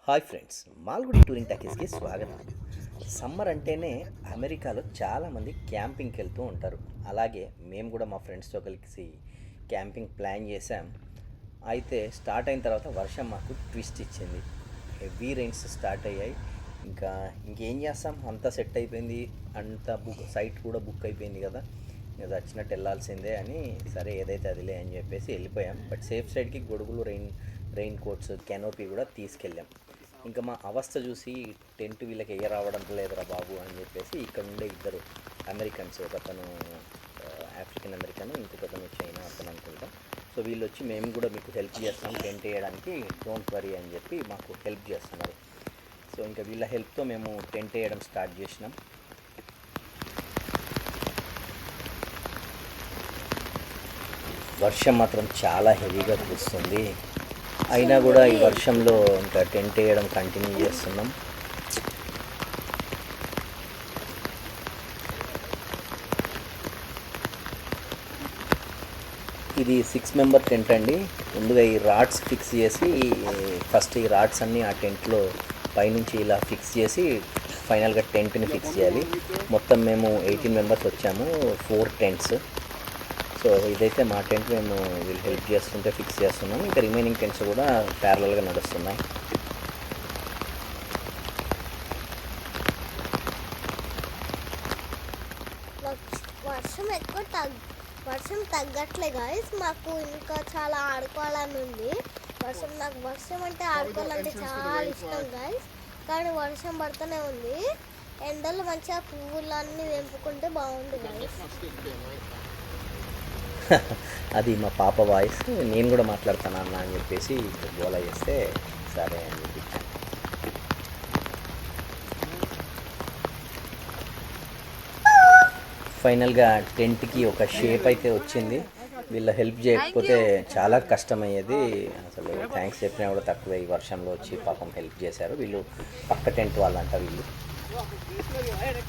Hi friends, Malgudi touring టాకీస్కి స్వాగతం. Summer అంటేనే అమెరికాలో చాలామంది క్యాంపింగ్కి వెళ్తూ ఉంటారు. అలాగే మేము కూడా మా ఫ్రెండ్స్తో కలిసి క్యాంపింగ్ ప్లాన్ చేసాం. అయితే స్టార్ట్ అయిన తర్వాత వర్షం మాకు ట్విస్ట్ ఇచ్చింది. హెవీ రెయిన్స్ స్టార్ట్ అయ్యాయి. ఇంకేం చేస్తాం, అంతా సెట్ అయిపోయింది, అంతా సైట్ కూడా బుక్ అయిపోయింది కదా, ఇది వచ్చినట్టు వెళ్ళాల్సిందే అని సరే ఏదైతే అదిలే అని చెప్పేసి వెళ్ళిపోయాం. బట్ సేఫ్ సైడ్కి గొడుగులు, రెయిన్ కోట్స్, కెనోపీ కూడా తీసుకెళ్ళాం. ఇంకా మా అవస్థ చూసి టెంట్ వీళ్ళకి రావడం లేదురా బాబు అని చెప్పేసి ఇక్కడ ఉండే ఇద్దరు అమెరికన్స్, ఒకతను ఆఫ్రికన్ అమెరికన్, ఇంకొకతను చైనా అతను అనుకుంటా. సో వీళ్ళు వచ్చి మేము కూడా మీకు హెల్ప్ చేస్తాం టెంట్ వేయడానికి, డోంట్ వరీ అని చెప్పి మాకు హెల్ప్ చేస్తున్నారు. సో ఇంకా వీళ్ళ హెల్ప్తో మేము టెంట్ వేయడం స్టార్ట్ చేసినాం. వర్షం మాత్రం చాలా హెవీగా కురుస్తుంది. అయినా కూడా ఈ వర్షంలో ఇంకా టెంట్ వేయడం కంటిన్యూ చేస్తున్నాం. ఇది 6 మెంబర్ టెంట్ అండి. ముందుగా ఈ రాడ్స్ ఫిక్స్ చేసి, ఫస్ట్ ఈ రాడ్స్ అన్నీ ఆ టెంట్లో పైనుంచి ఇలా ఫిక్స్ చేసి ఫైనల్గా టెంట్ని ఫిక్స్ చేయాలి. మొత్తం మేము 18 మెంబర్స్ వచ్చాము, 4 టెంట్స్. సో ఇదైతే మా టెంట్ మేము వీళ్ళు హెల్ప్ చేస్తుంటే ఫిక్స్ చేస్తున్నాము. ఇంకా రిమైనింగ్ టెంట్స్ కూడా ప్యారలల్గా నడుస్తున్నాయి. వర్షం తగ్గట్లే గాయస్, మాకు ఇంకా చాలా ఆడుకోవాలని ఉంది. నాకు వర్షం అంటే ఆడుకోవాలంటే చాలా ఇష్టం గాయస్. కానీ వర్షం పడుతూనే ఉంది. ఎండలు మంచిగా పువ్వులన్నీ తెంపుకుంటే బాగుంది గాయస్. అది మా పాప వాయిస్. నేను కూడా మాట్లాడతాను అన్న అని చెప్పేసి గోలా చేస్తే సరే అని చెప్పి. ఫైనల్గా టెంట్కి ఒక షేప్ అయితే వచ్చింది. వీళ్ళ హెల్ప్ చేయకపోతే చాలా కష్టమయ్యేది. అసలు థ్యాంక్స్ చెప్పినా కూడా తక్కువే. ఈ వర్షంలో వచ్చి పాపం హెల్ప్ చేశారు. వీళ్ళు పక్క టెంట్ వాళ్ళంట వీళ్ళు.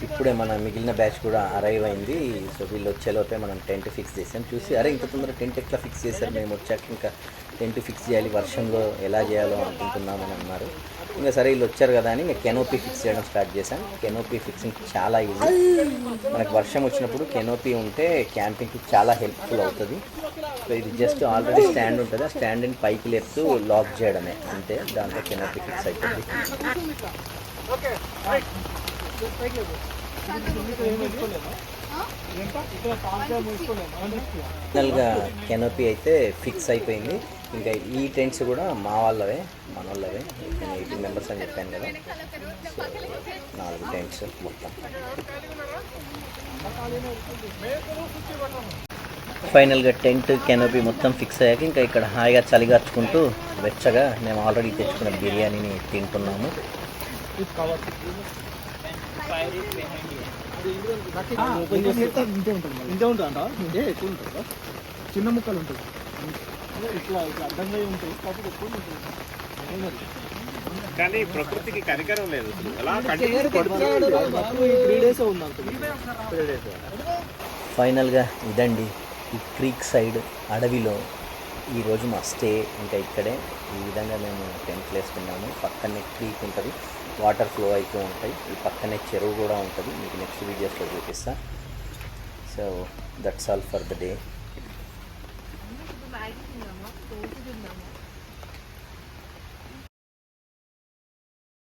ఇప్పుడే మన మిగిలిన బ్యాచ్ కూడా అరైవ్ అయింది. సో వీళ్ళు వచ్చేలోపే మనం టెంట్ ఫిక్స్ చేసాం. చూసి అరే ఇంత తొందర టెంట్ ఎట్లా ఫిక్స్ చేశారు, మేము వచ్చాక ఇంకా టెంట్ ఫిక్స్ చేయాలి, వర్షంలో ఎలా చేయాలో అనుకుంటున్నామని అన్నారు. ఇంకా సరే వీళ్ళు వచ్చారు కదా అని మేము కెనోపీ ఫిక్స్ చేయడం స్టార్ట్ చేశాం. కెనోపీ ఫిక్సింగ్ చాలా ఈజీ. మనకు వర్షం వచ్చినప్పుడు కెనోపీ ఉంటే క్యాంపింగ్కి చాలా హెల్ప్ఫుల్ అవుతుంది. సో ఇది జస్ట్ ఆల్రెడీ స్టాండ్ ఉంటుంది, ఆ స్టాండ్ని పైకి లేపుతూ లాక్ చేయడమే అంతే. దాంట్లో కెనోపీ ఫిక్స్ అవుతుంది. ఫైనల్గా కెనోపీ అయితే ఫిక్స్ అయిపోయింది. ఇంకా ఈ టెంట్స్ కూడా మా వాళ్ళవే, మన వాళ్ళవే. 18 మెంబర్స్ అని చెప్పాను కదా. సో 4 టెంట్స్ మొత్తం. ఫైనల్గా టెంట్, కెనోపీ మొత్తం ఫిక్స్ అయ్యాక ఇంకా ఇక్కడ హాయిగా చలిగార్చుకుంటూ వెచ్చగా మేము ఆల్రెడీ తెచ్చుకున్న బిర్యానీని తింటున్నాము. చిన్న ముక్కలు ఉంటుంది, ఇట్లా అడ్డంగా ఉంటాయి, కాకపోతే ఎక్కువ ఉంటుంది. కానీ ప్రకృతికి కనికరం లేదు. 3 days ఉంది. ఫైనల్గా ఇదండి ఈ క్రీక్ సైడ్ అడవిలో ఈరోజు మా స్టే. ఇంకా ఇక్కడే ఈ విధంగా మేము టెంట్లు వేసుకున్నాము. పక్కనే క్రీక్ ఉంటుంది, వాటర్ ఫ్లో అవుతూ ఉంటాయి. ఈ పక్కనే చెరువు కూడా ఉంటుంది. మీకు నెక్స్ట్ వీడియోస్లో చూపిస్తాను. So that's all for the day.